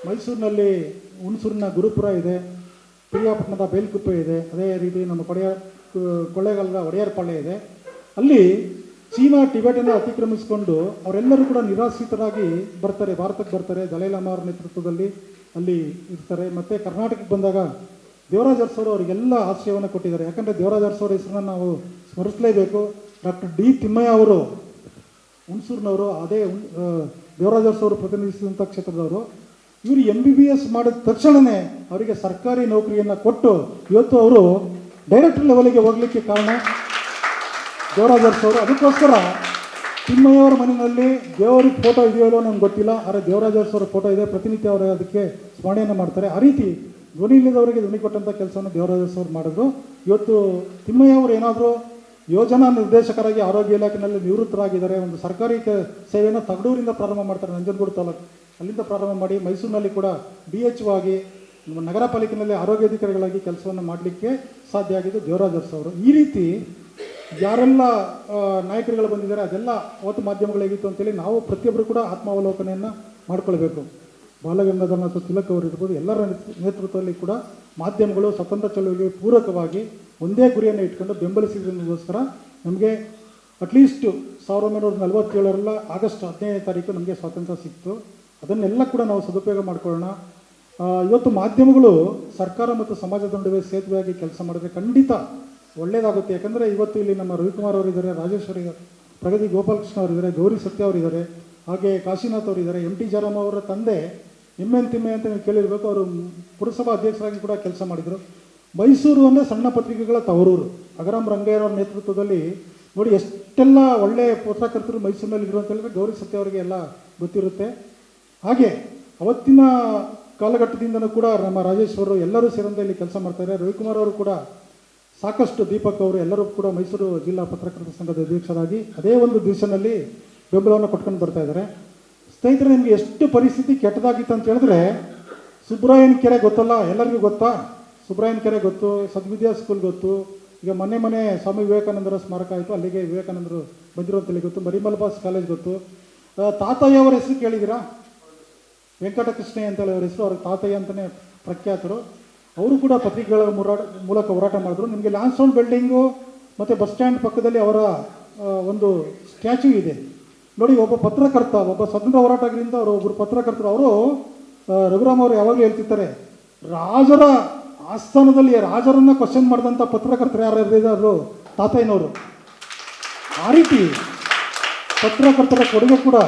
ಮೈಸೂರಿನಲ್ಲಿ ಹುಣಸೂರಿನ ಗುರುಪುರ ಇದೆ, ಪಿರಿಯಾಪಟ್ಟಣದ ಬೇಲ್ಕುಪ್ಪೆ ಇದೆ, ಅದೇ ರೀತಿ ನಮ್ಮ ಕೊಳ್ಳೇಗಾಲದ ಒಡೆಯರ್ಪಾಳ್ಯ ಇದೆ. ಅಲ್ಲಿ ಚೀನಾ ಟಿಬೆಟನ್ನು ಅತಿಕ್ರಮಿಸಿಕೊಂಡು ಅವರೆಲ್ಲರೂ ಕೂಡ ನಿರಾಶ್ರಿತರಾಗಿ ಬರ್ತಾರೆ, ಭಾರತಕ್ಕೆ ಬರ್ತಾರೆ. ದಲೈ ಲಾಮಾ ಅವರ ನೇತೃತ್ವದಲ್ಲಿ ಅಲ್ಲಿ ಇರ್ತಾರೆ. ಮತ್ತು ಕರ್ನಾಟಕಕ್ಕೆ ಬಂದಾಗ ದೇವರಾಜ ಅರಸವರು ಅವರಿಗೆಲ್ಲ ಆಶ್ರಯವನ್ನು ಕೊಟ್ಟಿದ್ದಾರೆ. ಯಾಕಂದರೆ ದೇವರಾಜ ಅರಸವರ ಹೆಸರನ್ನು ನಾವು ಸ್ಮರಿಸಲೇಬೇಕು. ಡಾಕ್ಟರ್ ಡಿ ತಿಮ್ಮಯ್ಯ ಅವರು ಹುಣಸೂರಿನವರು, ಅದೇ ದೇವರಾಜ ಅರಸವರು ಪ್ರತಿನಿಧಿಸಿದಂಥ ಕ್ಷೇತ್ರದವರು. ಇವರು MBBS ಮಾಡಿದ ತಕ್ಷಣವೇ ಅವರಿಗೆ ಸರ್ಕಾರಿ ನೌಕರಿಯನ್ನು ಕೊಟ್ಟು ಇವತ್ತು ಅವರು ಡೈರೆಕ್ಟರ್ ಲೆವೆಲ್ಗೆ ಹೋಗಲಿಕ್ಕೆ ಕಾರಣ ದೇವರಾಜ ಅರಸವರು. ಅದಕ್ಕೋಸ್ಕರ ತಿಮ್ಮಯ್ಯವರ ಮನೆಯಲ್ಲಿ ದೇವರ ಫೋಟೋ ಇದೆಯೋ ನನಗೆ ಗೊತ್ತಿಲ್ಲ, ಆದರೆ ದೇವರಾಜ ಅರಸವರ ಫೋಟೋ ಇದೆ. ಪ್ರತಿನಿತ್ಯ ಅವರು ಅದಕ್ಕೆ ಸ್ಮರಣೆಯನ್ನು ಮಾಡ್ತಾರೆ. ಆ ರೀತಿ ಧ್ವನಿ ಇಲ್ಲದವರಿಗೆ ಧ್ವನಿ ಕೊಟ್ಟಂಥ ಕೆಲಸವನ್ನು ದೇವರಾಜ ಅರಸವರು ಮಾಡಿದ್ರು. ಇವತ್ತು ತಿಮ್ಮಯ್ಯವರು ಏನಾದರೂ ಯೋಜನಾ ನಿರ್ದೇಶಕರಾಗಿ ಆರೋಗ್ಯ ಇಲಾಖೆಯಲ್ಲಿ ನಿವೃತ್ತರಾಗಿದ್ದಾರೆ. ಒಂದು ಸರ್ಕಾರಿ ಸೇವೆಯನ್ನು ತಗಡೂರಿಂದ ಪ್ರಾರಂಭ ಮಾಡ್ತಾರೆ, ನಂಜನಗೂಡು ತಾಲೂಕು. ಅಲ್ಲಿಂದ ಪ್ರಾರಂಭ ಮಾಡಿ ಮೈಸೂರಿನಲ್ಲಿ ಕೂಡ BHO ಆಗಿ ನಗರ ಪಾಲಿಕೆಯಲ್ಲಿ ಆರೋಗ್ಯಾಧಿಕಾರಿಗಳಾಗಿ ಕೆಲಸವನ್ನು ಮಾಡಲಿಕ್ಕೆ ಸಾಧ್ಯ ಆಗಿದ್ದು ದೇವರಾಜ ಅರಸವರು. ಈ ರೀತಿ ಯಾರೆಲ್ಲ ನಾಯಕರುಗಳು ಬಂದಿದ್ದಾರೆ ಅದೆಲ್ಲ ಅವತ್ತು ಮಾಧ್ಯಮಗಳಾಗಿತ್ತು ಅಂತೇಳಿ ನಾವು ಪ್ರತಿಯೊಬ್ಬರು ಕೂಡ ಆತ್ಮಾವಲೋಕನೆಯನ್ನು ಮಾಡಿಕೊಳ್ಬೇಕು. ಬಾಲಗಂಗಾಧರನಾಥ ತಿಲಕ್ ಅವರು ಇರ್ಬೋದು, ಎಲ್ಲರ ನೇತೃತ್ವದಲ್ಲಿ ಕೂಡ ಮಾಧ್ಯಮಗಳು ಸ್ವತಂತ್ರ ಚಳುವಳಿಗೆ ಪೂರಕವಾಗಿ ಒಂದೇ ಗುರಿಯನ್ನು ಇಟ್ಕೊಂಡು ಬೆಂಬಲಿಸಿದ್ದಕ್ಕೋಸ್ಕರ ನಮಗೆ ಅಟ್ಲೀಸ್ಟ್ 1947 ಆಗಸ್ಟ್ 15ನೇ ತಾರೀಕು ನಮಗೆ ಸ್ವಾತಂತ್ರ್ಯ ಸಿಕ್ತು. ಅದನ್ನೆಲ್ಲ ಕೂಡ ನಾವು ಸದುಪಯೋಗ ಮಾಡಿಕೊಳ್ಳೋಣ. ಇವತ್ತು ಮಾಧ್ಯಮಗಳು ಸರ್ಕಾರ ಮತ್ತು ಸಮಾಜದ ನಡುವೆ ಸೇತುವೆಯಾಗಿ ಕೆಲಸ ಮಾಡಿದ್ರೆ ಖಂಡಿತ ಒಳ್ಳೆಯದಾಗುತ್ತೆ. ಯಾಕಂದರೆ ಇವತ್ತು ಇಲ್ಲಿ ನಮ್ಮ ರವಿಕುಮಾರ್ ಅವರಿದ್ದಾರೆ, ರಾಜೇಶ್ವರಿ, ಪ್ರಗತಿ ಗೋಪಾಲಕೃಷ್ಣ ಅವರಿದ್ದಾರೆ, ಗೌರಿ ಸತ್ಯ ಅವರಿದ್ದಾರೆ, ಹಾಗೆ ಕಾಶಿನಾಥ್ ಅವರಿದ್ದಾರೆ. MT ಜಾರಮ್ಮ ಅವರ ತಂದೆ MN ತಿಮ್ಮಯ್ಯ ಅಂತ ನೀವು ಕೇಳಿರಬೇಕು. ಅವರು ಪುರಸಭಾ ಅಧ್ಯಕ್ಷರಾಗಿ ಕೂಡ ಕೆಲಸ ಮಾಡಿದರು. ಮೈಸೂರು ಅಂದರೆ ಸಣ್ಣ ಪತ್ರಿಕೆಗಳ ತವರೂರು. ಅಗರಾಮ್ ರಂಗಯ್ಯನವರ ನೇತೃತ್ವದಲ್ಲಿ ನೋಡಿ ಎಷ್ಟೆಲ್ಲ ಒಳ್ಳೆಯ ಪತ್ರಕರ್ತರು ಮೈಸೂರಿನಲ್ಲಿ ಇದ್ರು ಅಂತ ಹೇಳಿದ್ರೆ ಗೌರಿ ಸತ್ಯ ಅವರಿಗೆ ಎಲ್ಲ ಗೊತ್ತಿರುತ್ತೆ. ಹಾಗೆ ಅವತ್ತಿನ ಕಾಲಘಟ್ಟದಿಂದನೂ ಕೂಡ ನಮ್ಮ ರಾಜೇಶ್ವರು ಎಲ್ಲರೂ ಸೇರಂತ ಇಲ್ಲಿ ಕೆಲಸ ಮಾಡ್ತಾರೆ. ರವಿಕುಮಾರ್ ಅವರು ಕೂಡ ಸಾಕಷ್ಟು, ದೀಪಕ್ ಅವರು ಎಲ್ಲರೂ ಕೂಡ ಮೈಸೂರು ಜಿಲ್ಲಾ ಪತ್ರಕರ್ತರ ಸಂಘದ ಅಧ್ಯಕ್ಷರಾಗಿ ಅದೇ ಒಂದು ದಿವಸದಲ್ಲಿ ಬೆಂಬಲವನ್ನು ಕೊಟ್ಕೊಂಡು ಬರ್ತಾ ಇದ್ದಾರೆ. ಸ್ನೇಹಿತರೆ, ನಿಮಗೆ ಎಷ್ಟು ಪರಿಸ್ಥಿತಿ ಕೆಟ್ಟದಾಗಿತ್ತು ಅಂತ ಹೇಳಿದ್ರೆ, ಸುಬ್ರಾಯನ ಕೆರೆ ಗೊತ್ತಲ್ಲ, ಎಲ್ಲರಿಗೂ ಗೊತ್ತಾ? ಸುಬ್ರಾಯನ ಕೆರೆ ಗೊತ್ತು, ಸದ್ವಿದ್ಯಾ ಸ್ಕೂಲ್ ಗೊತ್ತು. ಈಗ ಮೊನ್ನೆ ಸ್ವಾಮಿ ವಿವೇಕಾನಂದರ ಸ್ಮಾರಕ ಆಯಿತು, ಅಲ್ಲಿಗೆ ವಿವೇಕಾನಂದರು ಬಂದಿರೋ ಅಂತೇಳಿ ಗೊತ್ತು. ಮರಿಮಲ್ಬಾಸ್ ಕಾಲೇಜ್ ಗೊತ್ತು. ತಾತಯ್ಯ ಅವರ ಹೆಸರು ಕೇಳಿದ್ದೀರಾ? ವೆಂಕಟಕೃಷ್ಣಯ್ಯ ಅಂತೇಳಿ ಅವರ ಹೆಸರು. ಅವ್ರಿಗೆ ತಾತಯ್ಯ ಅಂತಲೇ ಪ್ರಖ್ಯಾತರು. ಅವರು ಕೂಡ ಪತ್ರಿಕೆಗಳ ಮೂಲಕ ಹೋರಾಟ ಮಾಡಿದ್ರು. ನಿಮಗೆ ಲ್ಯಾನ್ಸ್ಡೌನ್ ಬಿಲ್ಡಿಂಗು ಮತ್ತು ಬಸ್ ಸ್ಟ್ಯಾಂಡ್ ಪಕ್ಕದಲ್ಲಿ ಅವರ ಒಂದು ಸ್ಟ್ಯಾಚ್ಯೂ ಇದೆ ನೋಡಿ. ಒಬ್ಬ ಪತ್ರಕರ್ತ, ಒಬ್ಬ ಸ್ವತಂತ್ರ ಹೋರಾಟಗಾರರಿಂದ ಅವರು ಒಬ್ಬರು ಪತ್ರಕರ್ತರು. ಅವರು ರಘುರಾಮ್ ಅವರು ಯಾವಾಗಲೂ ಹೇಳ್ತಿರ್ತಾರೆ, ರಾಜರ ಆಸ್ಥಾನದಲ್ಲಿ ರಾಜರನ್ನು ಕ್ವಶನ್ ಮಾಡಿದಂಥ ಪತ್ರಕರ್ತರು ಯಾರು? ತಾತಯ್ಯನವರು. ಆ ರೀತಿ ಪತ್ರಕರ್ತರ ಕೊಡುಗೆ ಕೂಡ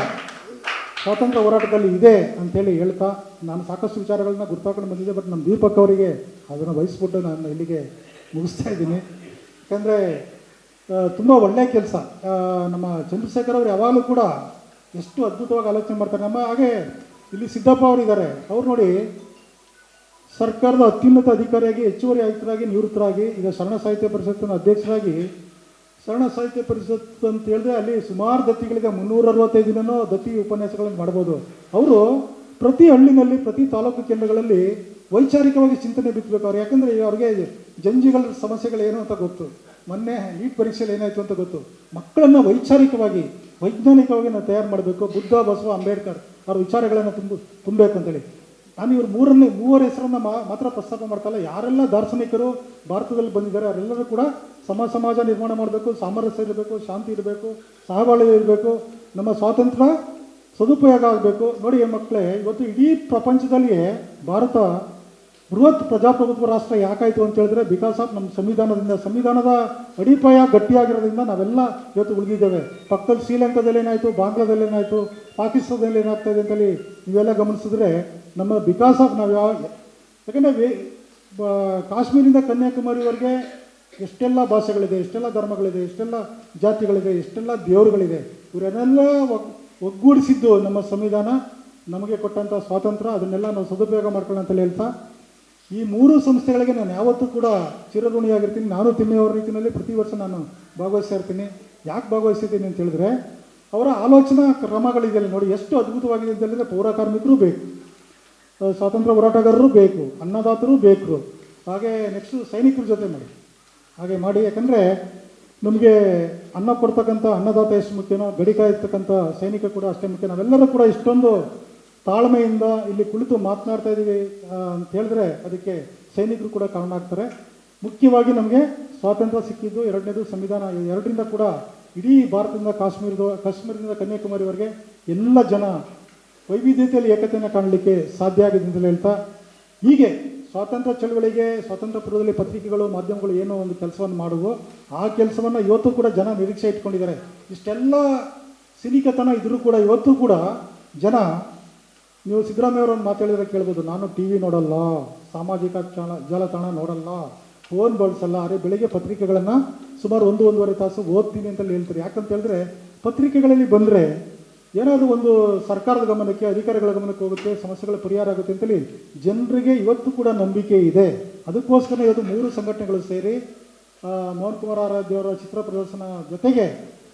ಸ್ವಾತಂತ್ರ್ಯ ಹೋರಾಟದಲ್ಲಿ ಇದೆ ಅಂಥೇಳಿ ಹೇಳ್ತಾ ನಾನು ಸಾಕಷ್ಟು ವಿಚಾರಗಳನ್ನ ಗುರ್ತಾಕೊಂಡು ಬಂದಿದ್ದೆ. ಬಟ್ ನಮ್ಮ ದೀಪಕ್ ಅವರಿಗೆ ಅದನ್ನು ವಹಿಸ್ಬಿಟ್ಟು ನಾನು ಇಲ್ಲಿಗೆ ಮುಗಿಸ್ತಾ ಇದ್ದೀನಿ. ಯಾಕಂದರೆ ತುಂಬ ಒಳ್ಳೆಯ ಕೆಲಸ. ನಮ್ಮ ಚಂದ್ರಶೇಖರ್ ಅವರು ಯಾವಾಗಲೂ ಕೂಡ ಎಷ್ಟು ಅದ್ಭುತವಾಗಿ ಆಲೋಚನೆ ಮಾಡ್ತಾರೆ. ಹಾಗೆ ಇಲ್ಲಿ ಸಿದ್ದಪ್ಪ ಅವರಿದ್ದಾರೆ. ಅವ್ರು ನೋಡಿ ಸರ್ಕಾರದ ಅತ್ಯುನ್ನತ ಅಧಿಕಾರಿಯಾಗಿ, ಹೆಚ್ಚುವರಿ ಆಯುಕ್ತರಾಗಿ ನಿವೃತ್ತರಾಗಿ, ಈಗ ಶರಣ ಸಾಹಿತ್ಯ ಪರಿಷತ್ತಿನ ಅಧ್ಯಕ್ಷರಾಗಿ. ಶರಣ ಸಾಹಿತ್ಯ ಪರಿಷತ್ ಅಂತ ಹೇಳಿದ್ರೆ ಅಲ್ಲಿ ಸುಮಾರು ದತ್ತಿಗಳಿಗೆ 365 ದಿನನೂ ದತ್ತಿ ಉಪನ್ಯಾಸಗಳನ್ನು ಮಾಡ್ಬೋದು. ಅವರು ಪ್ರತಿ ಹಳ್ಳಿನಲ್ಲಿ, ಪ್ರತಿ ತಾಲೂಕು ಕೇಂದ್ರಗಳಲ್ಲಿ ವೈಚಾರಿಕವಾಗಿ ಚಿಂತನೆ ಬಿತ್ತಬೇಕು ಅವ್ರು. ಯಾಕಂದರೆ ಅವ್ರಿಗೆ ಜಂಜಿಗಳ ಸಮಸ್ಯೆಗಳೇನು ಅಂತ ಗೊತ್ತು, ಮೊನ್ನೆ ನೀಟ್ ಪರೀಕ್ಷೆಯಲ್ಲಿ ಏನಾಯಿತು ಅಂತ ಗೊತ್ತು. ಮಕ್ಕಳನ್ನು ವೈಚಾರಿಕವಾಗಿ, ವೈಜ್ಞಾನಿಕವಾಗಿ ನಾವು ತಯಾರು ಮಾಡಬೇಕು. ಬುದ್ಧ, ಬಸವ, ಅಂಬೇಡ್ಕರ್ ಅವ್ರ ವಿಚಾರಗಳನ್ನು ತುಂಬಬೇಕು ಅಂತೇಳಿ ನಾನು ಇವರು ಮೂವರ ಹೆಸರನ್ನು ಮಾತ್ರ ಪ್ರಸ್ತಾಪ ಮಾಡ್ತಾಯಿಲ್ಲ. ಯಾರೆಲ್ಲ ದಾರ್ಶನಿಕರು ಭಾರತದಲ್ಲಿ ಬಂದಿದ್ದಾರೆ ಅವರೆಲ್ಲರೂ ಕೂಡ ಸಮಾಜ ನಿರ್ಮಾಣ ಮಾಡಬೇಕು, ಸಾಮರಸ್ಯ ಇರಬೇಕು, ಶಾಂತಿ ಇರಬೇಕು, ಸಹಬಾಳ್ವೆ ಇರಬೇಕು, ನಮ್ಮ ಸ್ವಾತಂತ್ರ್ಯ ಸದುಪಯೋಗ ಆಗಬೇಕು. ನೋಡಿ ಮಕ್ಕಳೇ, ಇವತ್ತು ಇಡೀ ಪ್ರಪಂಚದಲ್ಲಿಯೇ ಭಾರತ ಬೃಹತ್ ಪ್ರಜಾಪ್ರಭುತ್ವ ರಾಷ್ಟ್ರ ಯಾಕಾಯಿತು ಅಂತ ಹೇಳಿದ್ರೆ ಬಿಕಾಸ್ ಆಫ್ ನಮ್ಮ ಸಂವಿಧಾನದ ಅಡಿಪಾಯ ಗಟ್ಟಿಯಾಗಿರೋದ್ರಿಂದ ನಾವೆಲ್ಲ ಇವತ್ತು ಉಳಿದಿದ್ದೇವೆ. ಪಕ್ಕದಲ್ಲಿ ಶ್ರೀಲಂಕಾದಲ್ಲಿ ಏನಾಯಿತು, ಬಾಂಗ್ಲಾದಲ್ಲಿ ಏನಾಯಿತು, ಪಾಕಿಸ್ತಾನದಲ್ಲಿ ಏನಾಗ್ತಾ ಇದೆ ಅಂತೇಳಿ ನೀವೆಲ್ಲ ಗಮನಿಸಿದ್ರೆ ನಮ್ಮ ಬಿಕಾಸ್ ಆಫ್ ನಾವು ಯಾಕಂದರೆ ಕಾಶ್ಮೀರಿಂದ ಕನ್ಯಾಕುಮಾರಿವರೆಗೆ ಎಷ್ಟೆಲ್ಲ ಭಾಷೆಗಳಿದೆ, ಎಷ್ಟೆಲ್ಲ ಧರ್ಮಗಳಿದೆ, ಎಷ್ಟೆಲ್ಲ ಜಾತಿಗಳಿದೆ, ಎಷ್ಟೆಲ್ಲ ದೇವರುಗಳಿದೆ. ಇವರನ್ನೆಲ್ಲ ಒಗ್ಗೂಡಿಸಿದ್ದು ನಮ್ಮ ಸಂವಿಧಾನ, ನಮಗೆ ಕೊಟ್ಟಂಥ ಸ್ವಾತಂತ್ರ್ಯ. ಅದನ್ನೆಲ್ಲ ನಾವು ಸದುಪಯೋಗ ಮಾಡ್ಕೊಳ್ಳೋಣ ಅಂತೇಳಿ ಹೇಳ್ತಾ ಈ 3 ಸಂಸ್ಥೆಗಳಿಗೆ ನಾನು ಯಾವತ್ತೂ ಕೂಡ ಚಿರಋಣಿಯಾಗಿರ್ತೀನಿ. ನಾನು ತಿಮ್ಮೆಯವರ ರೀತಿಯಲ್ಲಿ ಪ್ರತಿ ವರ್ಷ ನಾನು ಭಾಗವಹಿಸ್ತಾ ಇರ್ತೀನಿ. ಯಾಕೆ ಭಾಗವಹಿಸಿದ್ದೀನಿ ಅಂತ ಹೇಳಿದ್ರೆ ಅವರ ಆಲೋಚನಾ ಕ್ರಮಗಳಿದೆ ನೋಡಿ, ಎಷ್ಟು ಅದ್ಭುತವಾಗಿದೆ ಅಂತ ಹೇಳಿದ್ರೆ ಪೌರ ಕಾರ್ಮಿಕರು ಬೇಕು, ಸ್ವಾತಂತ್ರ್ಯ ಹೋರಾಟಗಾರರು ಬೇಕು, ಅನ್ನದಾತರು ಬೇಕು, ಹಾಗೆ ನೆಕ್ಸ್ಟು ಸೈನಿಕರ ಜೊತೆ ಹಾಗೆ ಮಾಡಿ. ಯಾಕಂದರೆ ನಮಗೆ ಅನ್ನ ಕೊಡ್ತಕ್ಕಂಥ ಅನ್ನದಾತ ಎಷ್ಟು ಮುಖ್ಯನೋ, ಗಡಿ ಕಾಯಿರ್ತಕ್ಕಂಥ ಸೈನಿಕ ಕೂಡ ಅಷ್ಟೇ ಮುಖ್ಯ. ನಾವೆಲ್ಲರೂ ಕೂಡ ಇಷ್ಟೊಂದು ತಾಳ್ಮೆಯಿಂದ ಇಲ್ಲಿ ಕುಳಿತು ಮಾತನಾಡ್ತಾ ಇದ್ದೀವಿ ಅಂತ ಹೇಳಿದ್ರೆ ಅದಕ್ಕೆ ಸೈನಿಕರು ಕೂಡ ಕಾರಣ ಆಗ್ತಾರೆ. ಮುಖ್ಯವಾಗಿ ನಮಗೆ ಸ್ವಾತಂತ್ರ್ಯ ಸಿಕ್ಕಿದ್ದು, ಎರಡನೇದು ಸಂವಿಧಾನ, ಎರಡರಿಂದ ಕೂಡ ಇಡೀ ಭಾರತದಿಂದ ಕಾಶ್ಮೀರದಿಂದ ಕನ್ಯಾಕುಮಾರಿವರೆಗೆ ಎಲ್ಲ ಜನ ವೈವಿಧ್ಯತೆಯಲ್ಲಿ ಏಕತೆಯನ್ನು ಕಾಣಲಿಕ್ಕೆ ಸಾಧ್ಯ ಆಗಿದೆ ಅಂತಲೇ ಹೇಳ್ತಾ, ಹೀಗೆ ಸ್ವಾತಂತ್ರ್ಯ ಚಳವಳಿಗೆ ಸ್ವಾತಂತ್ರ್ಯ ಪೂರ್ವದಲ್ಲಿ ಪತ್ರಿಕೆಗಳು ಮಾಧ್ಯಮಗಳು ಏನೋ ಒಂದು ಕೆಲಸವನ್ನು ಮಾಡುವು, ಆ ಕೆಲಸವನ್ನು ಇವತ್ತು ಕೂಡ ಜನ ನಿರೀಕ್ಷೆ ಇಟ್ಕೊಂಡಿದ್ದಾರೆ. ಇಷ್ಟೆಲ್ಲ ಸಿನಿಕತನ ಇದ್ರೂ ಕೂಡ ಇವತ್ತು ಕೂಡ ಜನ, ನೀವು ಸಿದ್ದರಾಮಯ್ಯವರನ್ನು ಮಾತಾಡಿದ್ರೆ ಕೇಳ್ಬೋದು, ನಾನು ಟಿ ವಿ ನೋಡಲ್ಲ, ಸಾಮಾಜಿಕ ಜಾಲತಾಣ ನೋಡಲ್ಲ, ಫೋನ್ ಬಳಸಲ್ಲ, ಅರೆ ಬೆಳಿಗ್ಗೆ ಪತ್ರಿಕೆಗಳನ್ನು ಸುಮಾರು 1-1.5 ತಾಸು ಓದ್ತೀನಿ ಅಂತಲ್ಲಿ ಹೇಳ್ತಾರೆ. ಯಾಕಂತ ಹೇಳಿದ್ರೆ ಪತ್ರಿಕೆಗಳಲ್ಲಿ ಬಂದರೆ ಏನಾದರೂ ಒಂದು ಸರ್ಕಾರದ ಗಮನಕ್ಕೆ, ಅಧಿಕಾರಿಗಳ ಗಮನಕ್ಕೆ ಹೋಗುತ್ತೆ, ಸಮಸ್ಯೆಗಳ ಪರಿಹಾರ ಆಗುತ್ತೆ ಅಂತೇಳಿ ಜನರಿಗೆ ಇವತ್ತು ಕೂಡ ನಂಬಿಕೆ ಇದೆ. ಅದಕ್ಕೋಸ್ಕರ ಇವತ್ತು 3 ಸಂಘಟನೆಗಳು ಸೇರಿ ಮೋಹನ್ ಕುಮಾರ್ ಆರಾಧ್ಯವರ ಚಿತ್ರ ಪ್ರದರ್ಶನ ಜೊತೆಗೆ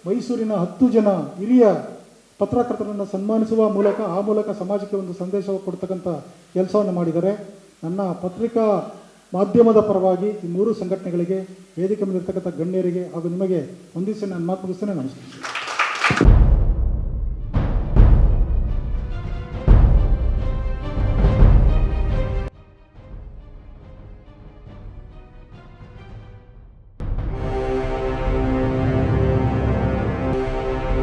ಮೈಸೂರಿನ 10 ಜನ ಹಿರಿಯ ಪತ್ರಕರ್ತರನ್ನು ಸನ್ಮಾನಿಸುವ ಮೂಲಕ, ಆ ಮೂಲಕ ಸಮಾಜಕ್ಕೆ ಒಂದು ಸಂದೇಶವನ್ನು ಕೊಡ್ತಕ್ಕಂಥ ಕೆಲಸವನ್ನು ಮಾಡಿದ್ದಾರೆ. ನನ್ನ ಪತ್ರಿಕಾ ಮಾಧ್ಯಮದ ಪರವಾಗಿ ಈ 3 ಸಂಘಟನೆಗಳಿಗೆ, ವೇದಿಕೆ ಮೇಲಿರ್ತಕ್ಕಂಥ ಗಣ್ಯರಿಗೆ ಹಾಗೂ ನಿಮಗೆ ಒಂದಿವ್ಸ ನಾನು ಮಾತು ಮುಗಿಸ್ತೇನೆ. ನಮಸ್ಕಾರ.